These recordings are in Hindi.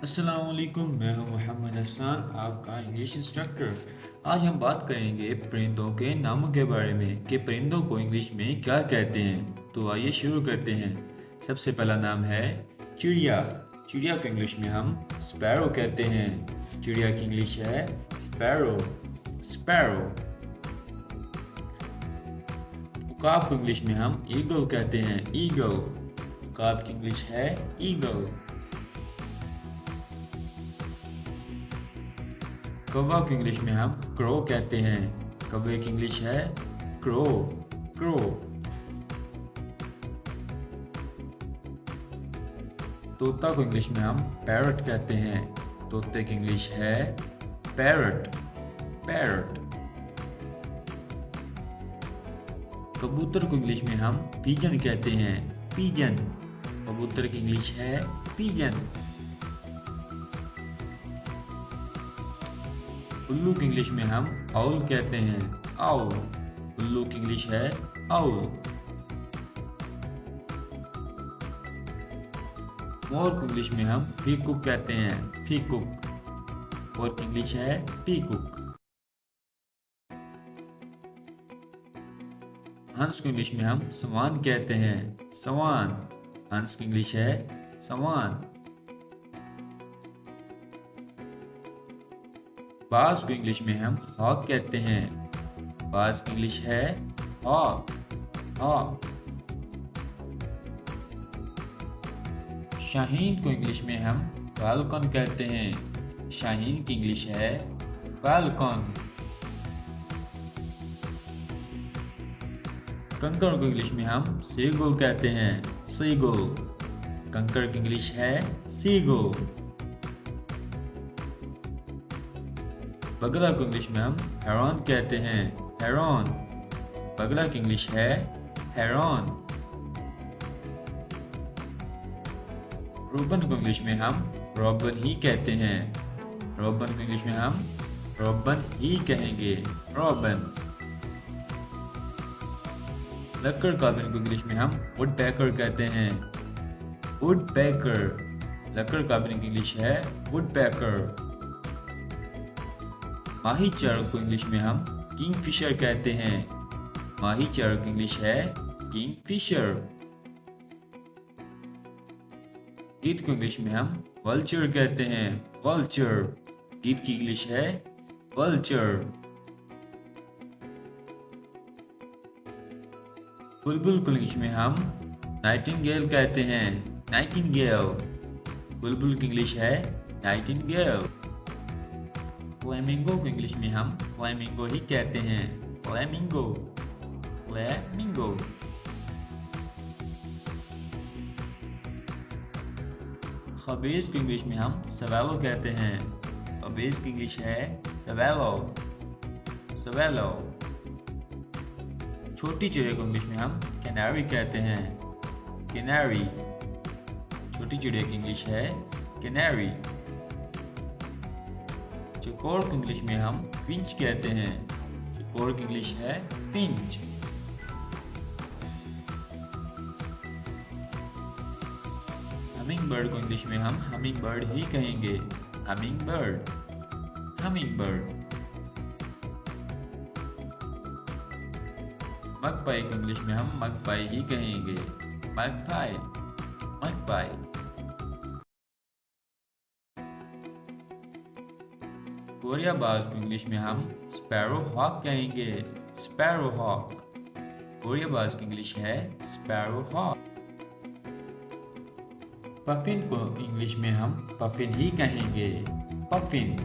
अस्सलाम वालेकुम। मैं हूं मोहम्मद हसन, आपका इंग्लिश इंस्ट्रक्टर। आज हम बात करेंगे परिंदों के नामों के बारे में कि परिंदों को इंग्लिश में क्या कहते हैं। तो आइए शुरू करते हैं। सबसे पहला नाम है चिड़िया। चिड़िया को इंग्लिश में हम स्पैरो कहते हैं। चिड़िया की इंग्लिश है स्पैरो। स्पैरो। उकाब को इंग्लिश में हम ईगल कहते हैं। ईगल। उकाब की इंग्लिश है ईगल। कौवा की इंग्लिश में हम क्रो कहते हैं। कौवे की इंग्लिश है क्रो। क्रो। तोता को इंग्लिश में हम पैरट कहते हैं। तोते की इंग्लिश है पैरट। पैरट। कबूतर को इंग्लिश में हम पिजन कहते हैं। पिजन। कबूतर की इंग्लिश है पिजन। उल्लू की इंग्लिश में हम आउल कहते हैं। आउल। उल्लू की इंग्लिश है आउल। मोर की इंग्लिश में हम पीकॉक कहते हैं। पीकॉक। मोर की इंग्लिश है पीकॉक। हंस की इंग्लिश में हम सवान कहते हैं। सवान। हंस की इंग्लिश है सवान। बाज को इंग्लिश में हम हॉक कहते हैं। बाज की इंग्लिश है हॉक। हॉक। शाहीन को इंग्लिश में हम फाल्कन कहते हैं। शाहीन की इंग्लिश है फाल्कन। कंकर को इंग्लिश में हम सीगुल कहते हैं। सीगुल। कंकर की इंग्लिश है सीगुल। बगला को इंग्लिश में हम हेरॉन कहते हैं। हेरॉन। बगला की इंग्लिश है हेरॉन। रोबन को इंग्लिश में हम रॉबन ही कहते हैं। रोबन को इंग्लिश में हम रॉबन ही कहेंगे। रॉबन। लक्कड़ काबिन को इंग्लिश में हम वुडपेकर कहते हैं। वुडपेकर। लक्कड़ काबिन की इंग्लिश है वुडपेकर। माही चार्क को इंग्लिश में हम किंगफिशर कहते हैं। माही चार्क की इंग्लिश है किंगफिशर। गिद्ध को इंग्लिश में हम वल्चर कहते हैं। वल्चर। गिद्ध की इंग्लिश है वल्चर। बुलबुल को इंग्लिश में हम नाइटिंगेल कहते हैं। नाइटिंगेल। बुलबुल की इंग्लिश है नाइटिंगेल। फ्लेमिंगो को इंग्लिश में हम फ्लेमिंगो ही कहते हैं। फ्लेमिंगो। फ्लेमिंगो। खबीज को इंग्लिश में हम सवेलो कहते हैं। खबीज की इंग्लिश है सवेलो। सवेलो। छोटी चिड़िया को इंग्लिश में हम कैनरी कहते हैं। कैनरी। छोटी चिड़िया की इंग्लिश है कैनरी। चकोर को इंग्लिश में हम फिंच कहते हैं। चकोर की इंग्लिश है फिंच। हमिंग बर्ड को इंग्लिश में हम हमिंग बर्ड ही कहेंगे। Humming bird. Humming bird. Magpie को इंग्लिश में हम मगपाई ही कहेंगे। मगपाई। मगपाई। गोरिया बाज को इंग्लिश में हम स्पैरो हॉक कहेंगे। Sparrow hawk. गोरिया बाज की इंग्लिश है स्पैरो हॉक। पफिन को इंग्लिश में हम पफिन ही कहेंगे। पफिन।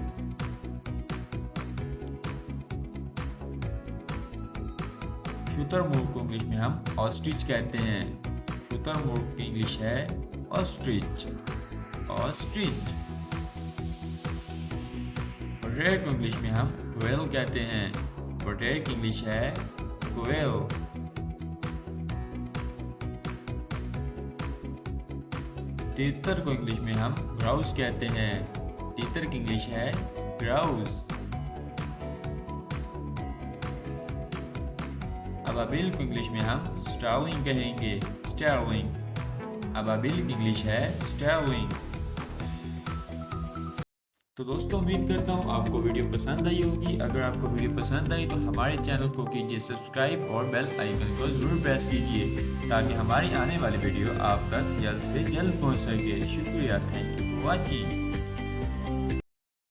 शुतुरमुर्ग को इंग्लिश में हम ऑस्ट्रिच कहते हैं। शुतुरमुर्ग की इंग्लिश है ऑस्ट्रिच। ऑस्ट्रिच। पोटेर को इंग्लिश में हम क्वेल कहते हैं। पोटेर की इंग्लिश है क्वेल। तीतर को इंग्लिश में हम ग्राउस कहते हैं। तीतर की इंग्लिश है ग्राउस। अबाबिल को इंग्लिश में हम स्टार्लिंग कहेंगे। स्टार्लिंग। अबाबिल की इंग्लिश है स्टार्लिंग। तो दोस्तों उम्मीद करता हूँ आपको वीडियो पसंद आई होगी। अगर आपको वीडियो पसंद आई तो हमारे चैनल को कीजिए सब्सक्राइब और बेल आइकन को ज़रूर प्रेस कीजिए ताकि हमारी आने वाली वीडियो आप तक जल्द से जल्द पहुँच सके। शुक्रिया, थैंक यू फॉर वॉचिंग।